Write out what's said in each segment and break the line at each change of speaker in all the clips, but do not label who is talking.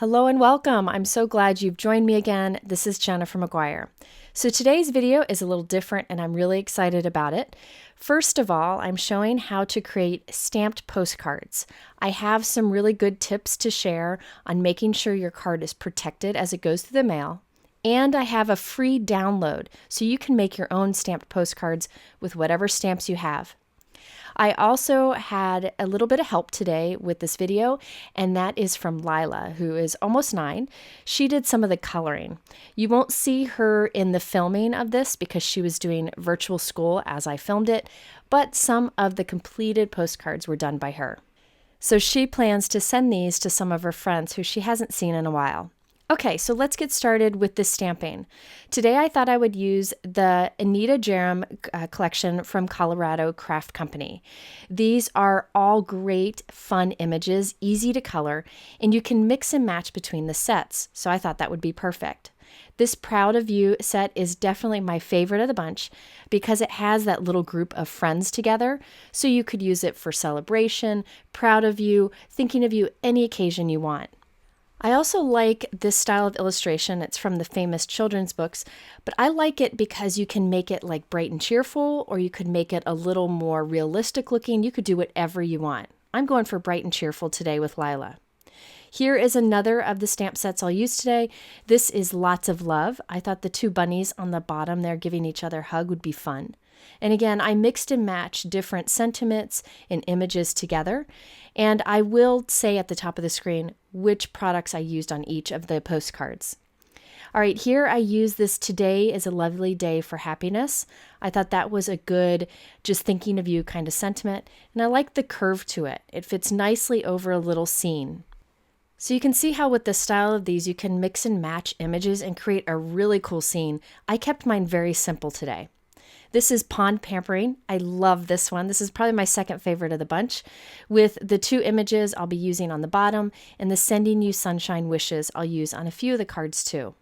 Hello and welcome. I'm so glad you've joined me again. This is Gina from McGuire. So today's video is a little different and I'm really excited about it. First of all, I'm showing how to create stamped postcards. I have some really good tips to share on making sure your card is protected as it goes through the mail. And I have a free download so you can make your own stamped postcards with whatever stamps you have. I also had a little bit of help today with this video, and that is from Lila, who is almost 9. She did some of the coloring. You won't see her in the filming of this because she was doing virtual school as I filmed it, but some of the completed postcards were done by her. So she plans to send these to some of her friends who she hasn't seen in a while. Okay, so let's get started with the stamping. Today I thought I would use the Anita Jeram collection from Colorado Craft Company. These are all great, fun images, easy to color, and you can mix and match between the sets, so I thought that would be perfect. This Proud of You set is definitely my favorite of the bunch because it has that little group of friends together, so you could use it for celebration, proud of you, thinking of you, any occasion you want. I also like this style of illustration. It's from the famous children's books, but I like it because you can make it like bright and cheerful, or you could make it a little more realistic looking. You could do whatever you want. I'm going for bright and cheerful today with Lila. Here is another of the stamp sets I'll use today. This is Lots of Love. I thought the two bunnies on the bottom there giving each other a hug would be fun. And again, I mixed and matched different sentiments and images together. And I will say at the top of the screen which products I used on each of the postcards. All right, here I use this Today is a Lovely Day for Happiness. I thought that was a good, just thinking of you kind of sentiment. And I like the curve to it. It fits nicely over a little scene. So you can see how with the style of these, you can mix and match images and create a really cool scene. I kept mine very simple today. This is Pond Pampering. I love this one. This is probably my second favorite of the bunch. With the two images I'll be using on the bottom and the Sending You Sunshine Wishes I'll use on a few of the cards too.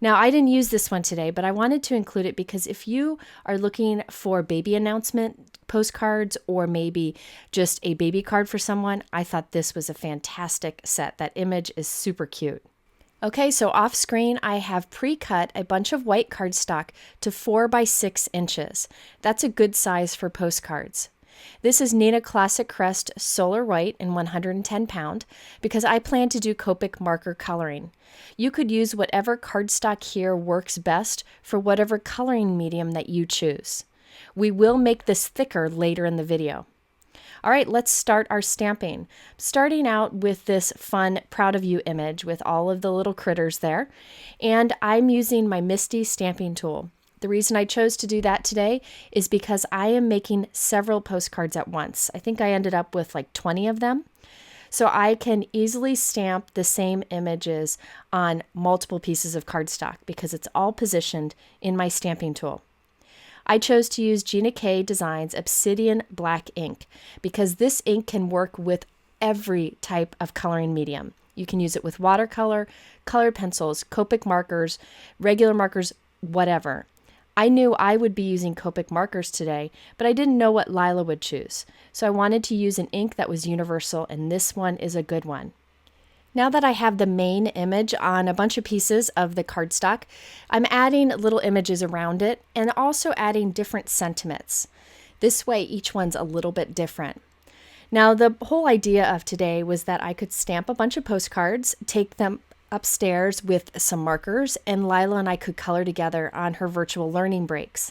Now, I didn't use this one today, but I wanted to include it because if you are looking for baby announcement postcards or maybe just a baby card for someone, I thought this was a fantastic set. That image is super cute. Okay, so off screen, I have pre-cut a bunch of white cardstock to 4 by 6 inches. That's a good size for postcards. This is Neenah Classic Crest Solar White in 110 pound because I plan to do Copic marker coloring. You could use whatever cardstock here works best for whatever coloring medium that you choose. We will make this thicker later in the video. All right, let's start our stamping. Starting out with this fun Proud of You image with all of the little critters there. And I'm using my MISTI stamping tool. The reason I chose to do that today is because I am making several postcards at once. I think I ended up with like 20 of them. So I can easily stamp the same images on multiple pieces of cardstock because it's all positioned in my stamping tool. I chose to use Gina Design's Obsidian black ink because this ink can work with every type of coloring medium. You can use it with watercolor, colored pencils, Copic markers, regular markers, whatever. I knew I would be using Copic markers today, but I didn't know what Lila would choose. So I wanted to use an ink that was universal, and this one is a good one. Now that I have the main image on a bunch of pieces of the cardstock, I'm adding little images around it and also adding different sentiments. This way, each one's a little bit different. Now, the whole idea of today was that I could stamp a bunch of postcards, take them upstairs with some markers, and Lila and I could color together on her virtual learning breaks.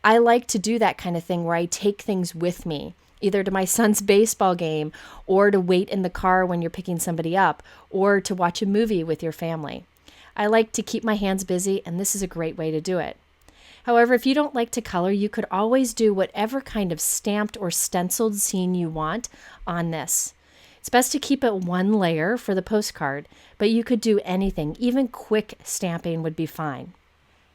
I like to do that kind of thing where I take things with me, either to my son's baseball game, or to wait in the car when you're picking somebody up, or to watch a movie with your family. I like to keep my hands busy, and this is a great way to do it. However, if you don't like to color, you could always do whatever kind of stamped or stenciled scene you want on this. It's best to keep it one layer for the postcard, but you could do anything. Even quick stamping would be fine.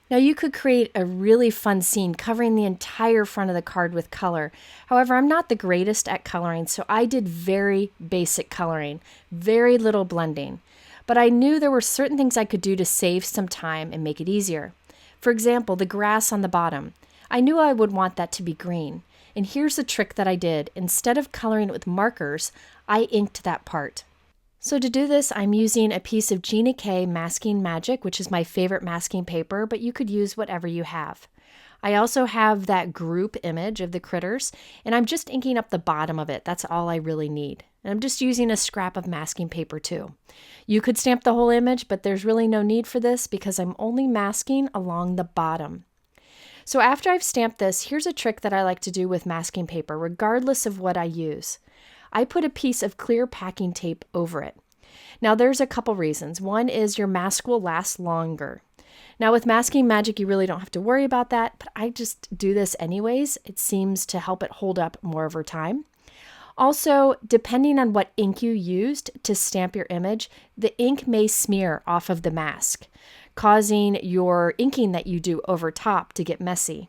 Now you could create a really fun scene covering the entire front of the card with color. However, I'm not the greatest at coloring, so I did very basic coloring, very little blending. But I knew there were certain things I could do to save some time and make it easier. For example, the grass on the bottom. I knew I would want that to be green. And here's the trick that I did. Instead of coloring it with markers, I inked that part. So to do this, I'm using a piece of Gina K Masking Magic, which is my favorite masking paper, but you could use whatever you have. I also have that group image of the critters, and I'm just inking up the bottom of it. That's all I really need. And I'm just using a scrap of masking paper too. You could stamp the whole image, but there's really no need for this because I'm only masking along the bottom. So after I've stamped this, here's a trick that I like to do with masking paper, regardless of what I use. I put a piece of clear packing tape over it. Now there's a couple reasons. One is your mask will last longer. Now with Masking Magic, you really don't have to worry about that, but I just do this anyways. It seems to help it hold up more over time. Also, depending on what ink you used to stamp your image, the ink may smear off of the mask, causing your inking that you do over top to get messy.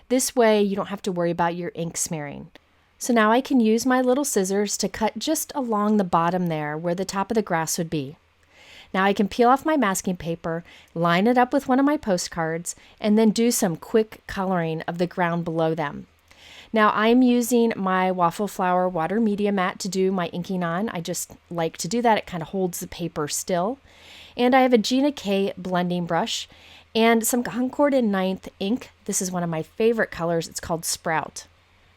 This way, you don't have to worry about your ink smearing. So now I can use my little scissors to cut just along the bottom there where the top of the grass would be. Now I can peel off my masking paper, line it up with one of my postcards, and then do some quick coloring of the ground below them. Now I'm using my Waffle Flower water media mat to do my inking on. I just like to do that. It kind of holds the paper still. And I have a Gina K blending brush and some Concord and Ninth ink. This is one of my favorite colors. It's called Sprout.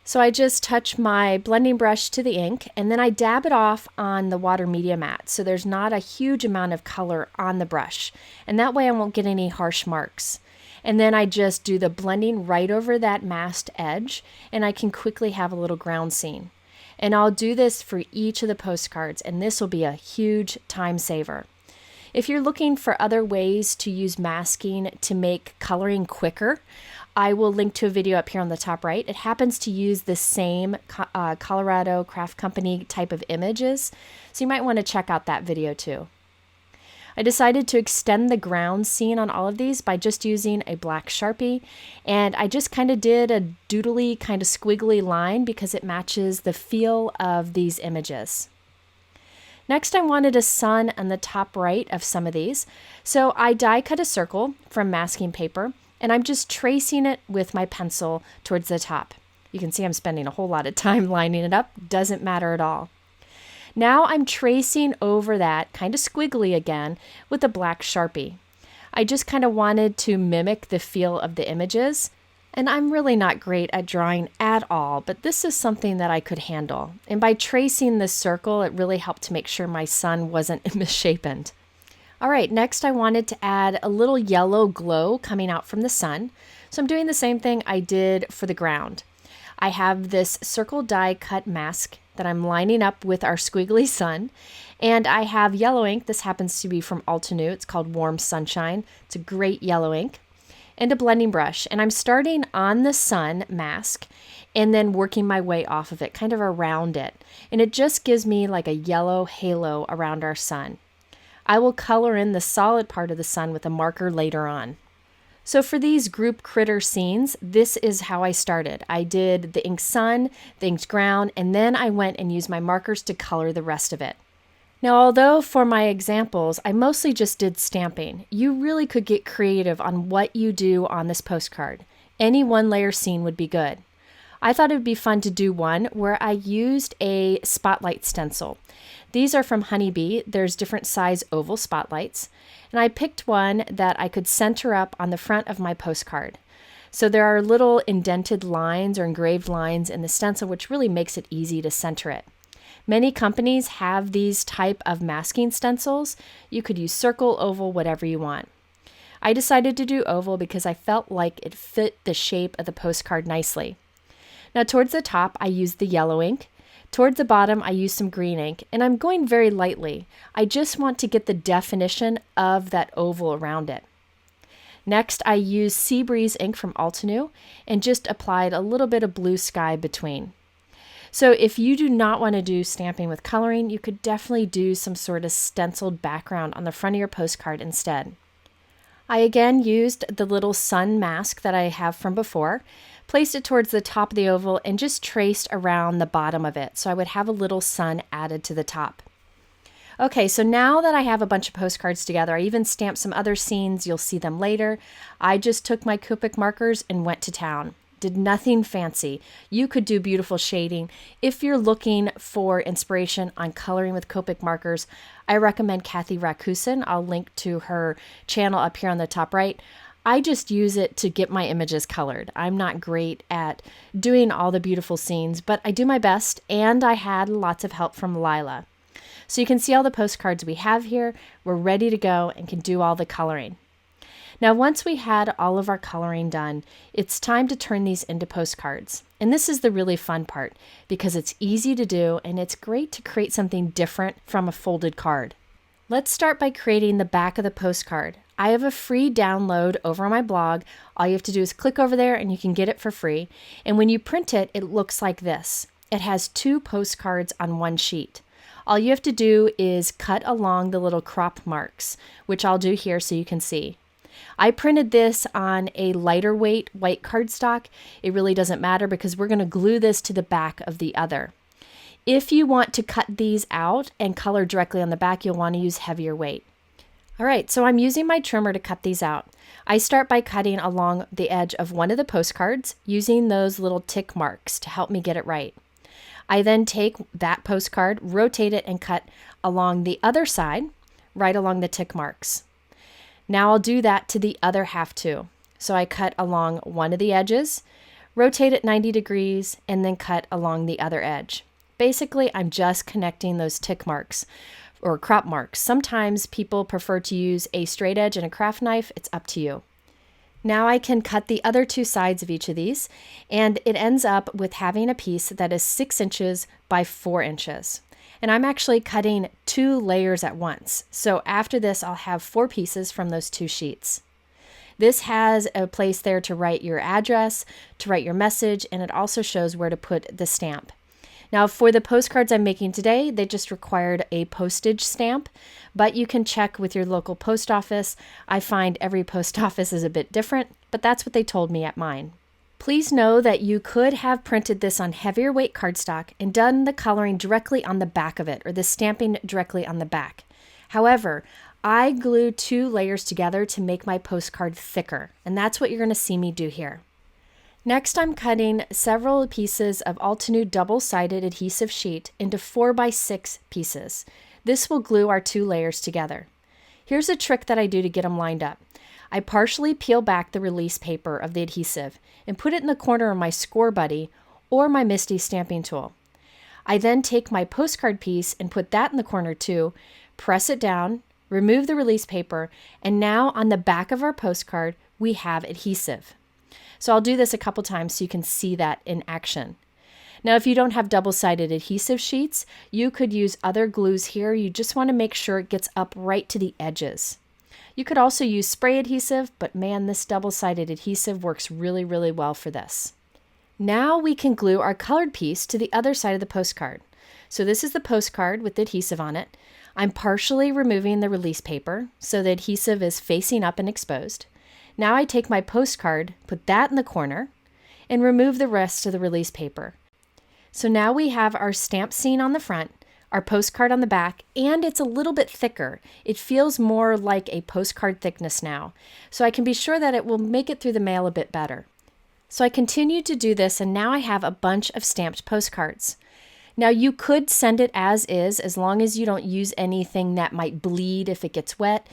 So I just touch my blending brush to the ink and then I dab it off on the water media mat so there's not a huge amount of color on the brush. And that way I won't get any harsh marks. And then I just do the blending right over that masked edge and I can quickly have a little ground scene. And I'll do this for each of the postcards and this will be a huge time saver. If you're looking for other ways to use masking to make coloring quicker, I will link to a video up here on the top right. It happens to use the same Colorado Craft Company type of images, so you might want to check out that video too. I decided to extend the ground scene on all of these by just using a black Sharpie, and I just kind of did a doodly kind of squiggly line because it matches the feel of these images. Next, I wanted a sun on the top right of some of these, so I die cut a circle from masking paper, and I'm just tracing it with my pencil towards the top. You can see I'm spending a whole lot of time lining it up. Doesn't matter at all. Now I'm tracing over that, kind of squiggly again, with a black Sharpie. I just kind of wanted to mimic the feel of the images. And I'm really not great at drawing at all, but this is something that I could handle. And by tracing this circle, it really helped to make sure my sun wasn't misshapen. All right, next I wanted to add a little yellow glow coming out from the sun. So I'm doing the same thing I did for the ground. I have this circle die cut mask that I'm lining up with our squiggly sun. And I have yellow ink. This happens to be from Altenew. It's called Warm Sunshine. It's a great yellow ink. And a blending brush. And I'm starting on the sun mask and then working my way off of it, kind of around it. And it just gives me like a yellow halo around our sun. I will color in the solid part of the sun with a marker later on. So for these group critter scenes, this is how I started. I did the inked sun, the inked ground, and then I went and used my markers to color the rest of it. Now, although for my examples, I mostly just did stamping, you really could get creative on what you do on this postcard. Any one layer scene would be good. I thought it would be fun to do one where I used a spotlight stencil. These are from Honeybee. There's different size oval spotlights. And I picked one that I could center up on the front of my postcard. So there are little indented lines or engraved lines in the stencil, which really makes it easy to center it. Many companies have these type of masking stencils. You could use circle, oval, whatever you want. I decided to do oval because I felt like it fit the shape of the postcard nicely. Now towards the top, I used the yellow ink. Towards the bottom, I used some green ink, and I'm going very lightly. I just want to get the definition of that oval around it. Next, I used Sea Breeze ink from Altenew and just applied a little bit of blue sky between. So if you do not want to do stamping with coloring, you could definitely do some sort of stenciled background on the front of your postcard instead. I again used the little sun mask that I have from before, placed it towards the top of the oval, and just traced around the bottom of it so I would have a little sun added to the top. Okay, so now that I have a bunch of postcards together, I even stamped some other scenes. You'll see them later. I just took my Copic markers and went to town. did nothing fancy. You could do beautiful shading. If you're looking for inspiration on coloring with Copic markers, I recommend Kathy Rakusin. I'll link to her channel up here on the top right. I just use it to get my images colored. I'm not great at doing all the beautiful scenes, but I do my best, and I had lots of help from Lila. So you can see all the postcards we have here. We're ready to go and can do all the coloring. Now, once we had all of our coloring done, it's time to turn these into postcards. And this is the really fun part because it's easy to do and it's great to create something different from a folded card. Let's start by creating the back of the postcard. I have a free download over on my blog. All you have to do is click over there and you can get it for free. And when you print it, it looks like this. It has 2 postcards on one sheet. All you have to do is cut along the little crop marks, which I'll do here so you can see. I printed this on a lighter weight white cardstock. It really doesn't matter because we're going to glue this to the back of the other. If you want to cut these out and color directly on the back, you'll want to use heavier weight. All right, so I'm using my trimmer to cut these out. I start by cutting along the edge of one of the postcards using those little tick marks to help me get it right. I then take that postcard, rotate it, and cut along the other side, right along the tick marks. Now I'll do that to the other half too. So I cut along one of the edges, rotate it 90 degrees, and then cut along the other edge. Basically, I'm just connecting those tick marks or crop marks. Sometimes people prefer to use a straight edge and a craft knife. It's up to you. Now I can cut the other 2 sides of each of these, and it ends up with having a piece that is 6 inches by 4 inches. And I'm actually cutting 2 layers at once. So after this, I'll have 4 pieces from those 2 sheets. This has a place there to write your address, to write your message, and it also shows where to put the stamp. Now for the postcards I'm making today, they just required a postage stamp, but you can check with your local post office. I find every post office is a bit different, but that's what they told me at mine. Please know that you could have printed this on heavier weight cardstock and done the coloring directly on the back of it, or the stamping directly on the back. However, I glued 2 layers together to make my postcard thicker, and that's what you're going to see me do here. Next, I'm cutting several pieces of Altenew double-sided adhesive sheet into 4x6 pieces. This will glue our 2 layers together. Here's a trick that I do to get them lined up. I partially peel back the release paper of the adhesive and put it in the corner of my Score Buddy or my MISTI stamping tool. I then take my postcard piece and put that in the corner too, press it down, remove the release paper, and now on the back of our postcard, we have adhesive. So I'll do this a couple times so you can see that in action. Now, if you don't have double-sided adhesive sheets, you could use other glues here. You just want to make sure it gets up right to the edges. You could also use spray adhesive, but man, this double-sided adhesive works really, really well for this. Now we can glue our colored piece to the other side of the postcard. So this is the postcard with the adhesive on it. I'm partially removing the release paper so the adhesive is facing up and exposed. Now I take my postcard, put that in the corner, and remove the rest of the release paper. So now we have our stamp scene on the front, our postcard on the back, and it's a little bit thicker. It feels more like a postcard thickness now, so I can be sure that it will make it through the mail a bit better. So I continued to do this, and now I have a bunch of stamped postcards. Now you could send it as long as you don't use anything that might bleed if it gets wet,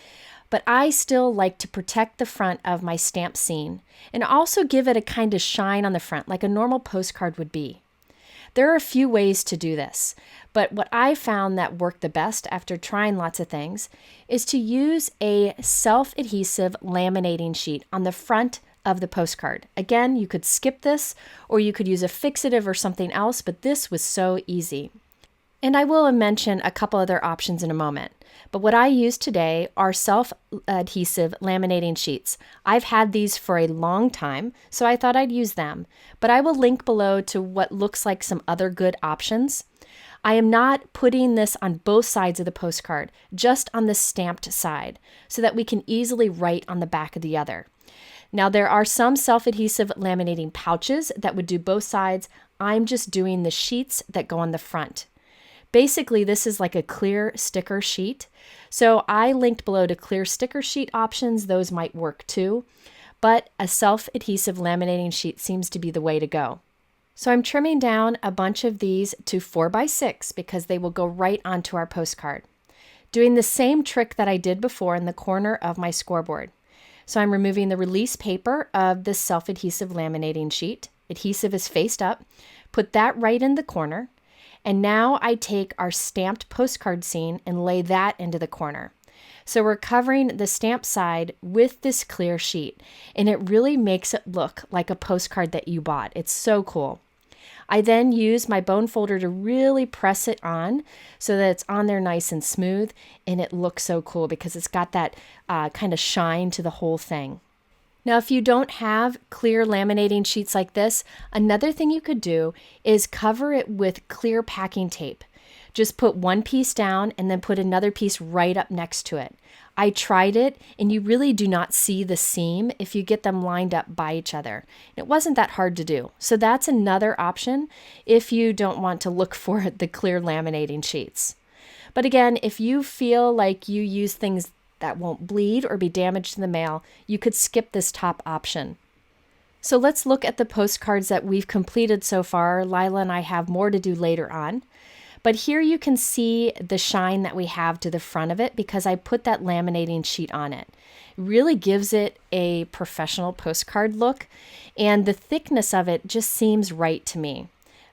but I still like to protect the front of my stamp scene and also give it a kind of shine on the front like a normal postcard would be. There are a few ways to do this, but what I found that worked the best after trying lots of things is to use a self-adhesive laminating sheet on the front of the postcard. Again, you could skip this or you could use a fixative or something else, but this was so easy. And I will mention a couple other options in a moment. But what I use today are self-adhesive laminating sheets. I've had these for a long time, so I thought I'd use them. But I will link below to what looks like some other good options. I am not putting this on both sides of the postcard, just on the stamped side, so that we can easily write on the back of the other. Now, there are some self-adhesive laminating pouches that would do both sides. I'm just doing the sheets that go on the front. Basically, this is like a clear sticker sheet. So I linked below to clear sticker sheet options. Those might work too. but a self-adhesive laminating sheet seems to be the way to go. So I'm trimming down a bunch of these to 4x6 because they will go right onto our postcard. Doing the same trick that I did before in the corner of my scoreboard. So I'm removing the release paper of this self-adhesive laminating sheet. Adhesive is faced up. Put that right in the corner. And now I take our stamped postcard scene and lay that into the corner. So we're covering the stamp side with this clear sheet, and it really makes it look like a postcard that you bought. It's so cool. I then use my bone folder to really press it on so that it's on there nice and smooth, and it looks so cool because it's got that kind of shine to the whole thing. Now, if you don't have clear laminating sheets like this, another thing you could do is cover it with clear packing tape. Just put one piece down and then put another piece right up next to it. I tried it, and you really do not see the seam if you get them lined up by each other. It wasn't that hard to do. So that's another option if you don't want to look for the clear laminating sheets. But again, if you feel like you use things that won't bleed or be damaged in the mail, you could skip this top option. So let's look at the postcards that we've completed so far. Lila and I have more to do later on. But here you can see the shine that we have to the front of it because I put that laminating sheet on it. It really gives it a professional postcard look, and the thickness of it just seems right to me.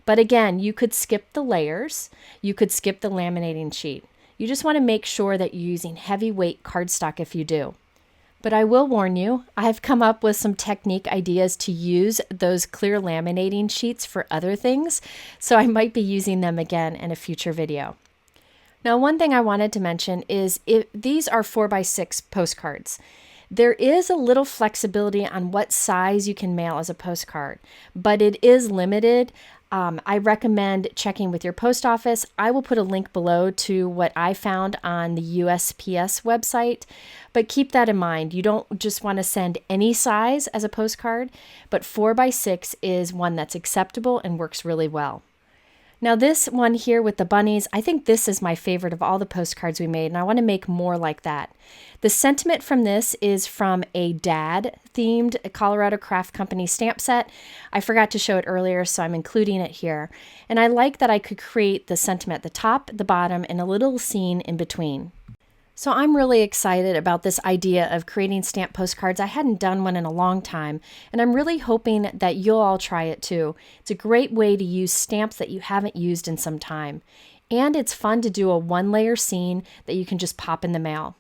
But again, you could skip the layers. You could skip the laminating sheet. You just want to make sure that you're using heavyweight cardstock if you do. But I will warn you, I've come up with some technique ideas to use those clear laminating sheets for other things, so I might be using them again in a future video. Now, one thing I wanted to mention is these are 4x6 postcards. There is a little flexibility on what size you can mail as a postcard, but it is limited. I recommend checking with your post office. I will put a link below to what I found on the USPS website, but keep that in mind. You don't just want to send any size as a postcard, but 4x6 is one that's acceptable and works really well. Now this one here with the bunnies, I think this is my favorite of all the postcards we made, and I want to make more like that. The sentiment from this is from a dad-themed Colorado Craft Company stamp set. I forgot to show it earlier, so I'm including it here. And I like that I could create the sentiment at the top, the bottom, and a little scene in between. So I'm really excited about this idea of creating stamp postcards. I hadn't done one in a long time, and I'm really hoping that you'll all try it too. It's a great way to use stamps that you haven't used in some time. And it's fun to do a one-layer scene that you can just pop in the mail.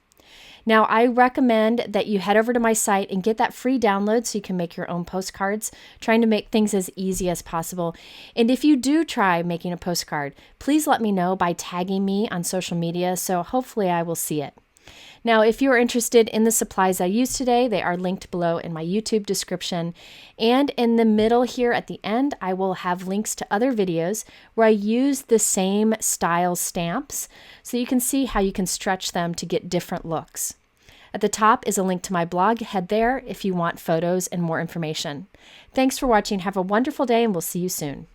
Now, I recommend that you head over to my site and get that free download so you can make your own postcards, trying to make things as easy as possible. And if you do try making a postcard, please let me know by tagging me on social media, so hopefully I will see it. Now, if you are interested in the supplies I used today, they are linked below in my YouTube description. And in the middle here at the end, I will have links to other videos where I use the same style stamps so you can see how you can stretch them to get different looks. At the top is a link to my blog. Head there if you want photos and more information. Thanks for watching. Have a wonderful day, and we'll see you soon.